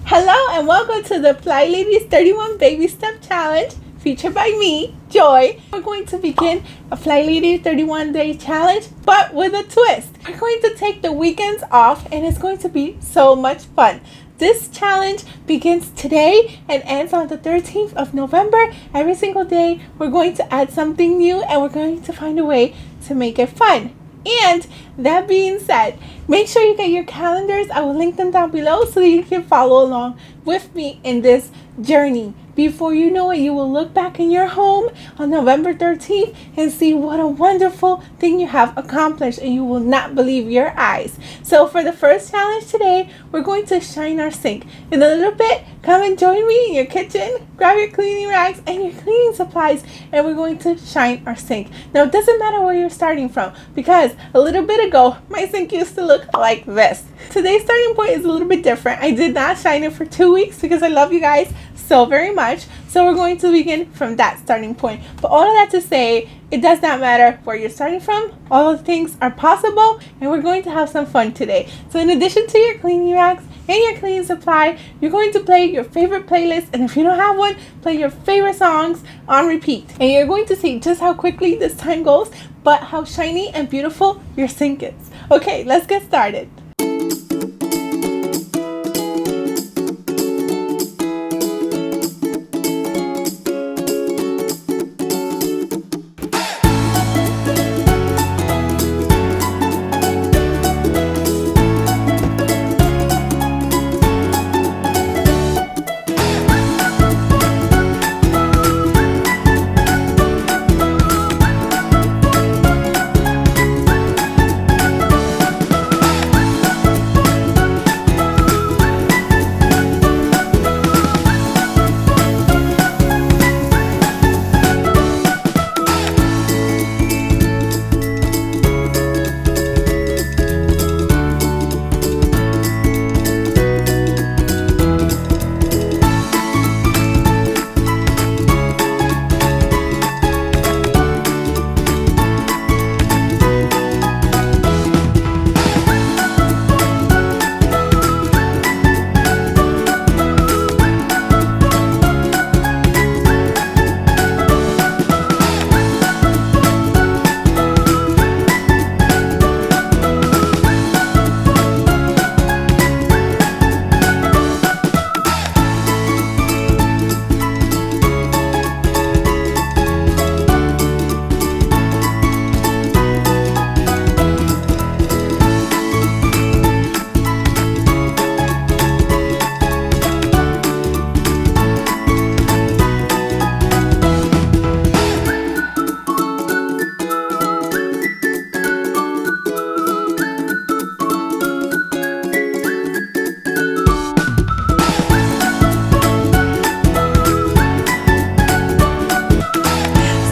Hello and welcome to the FlyLady's 31 Baby Step Challenge featured by me, Joy. We're going to begin a FlyLady 31 day challenge, but with a twist. We're going to take the weekends off and it's going to be so much fun. This challenge begins today and ends on the 13th of November. Every single day we're going to add something new and we're going to find a way to make it fun. And that being said, make sure you get your calendars. I will link them down below so that you can follow along with me in this journey. Before you know it, you will look back in your home on November 13th and see what a wonderful thing you have accomplished, and you will not believe your eyes. So for the first challenge today, we're going to shine our sink. In a little bit, come and join me in your kitchen, grab your cleaning rags and your cleaning supplies, and we're going to shine our sink. Now it doesn't matter where you're starting from, because a little bit ago, my sink used to look like this. Today's starting point is a little bit different. I did not shine it for 2 weeks because I love you guys so very much. So we're going to begin from that starting point. But all of that to say, it does not matter where you're starting from. All of the things are possible and we're going to have some fun today. So in addition to your cleaning rags and your cleaning supply, you're going to play your favorite playlist, and if you don't have one, play your favorite songs on repeat. And you're going to see just how quickly this time goes, but how shiny and beautiful your sink is. Okay, let's get started.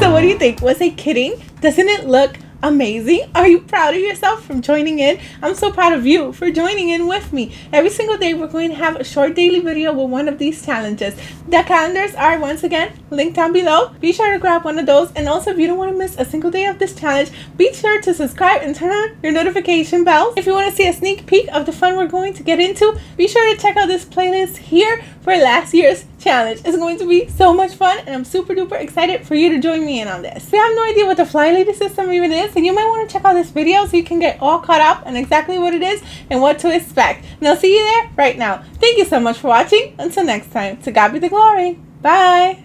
What do you think? Was I kidding? Doesn't it look amazing? Are you proud of yourself from joining in? I'm so proud of you for joining in with me. Every single day we're going to have a short daily video with one of these challenges. The calendars are once again linked down below. Be sure to grab one of those, and also if you don't want to miss a single day of this challenge, be sure to subscribe and turn on your notification bells. If you want to see a sneak peek of the fun we're going to get into, be sure to check out this playlist here for last year's challenge. It's going to be so much fun and I'm super duper excited for you to join me in on this. If you have no idea what the FlyLady system even is, then you might want to check out this video so you can get all caught up on exactly what it is and what to expect. And I'll see you there right now. Thank you so much for watching. Until next time, to God be the glory. Bye.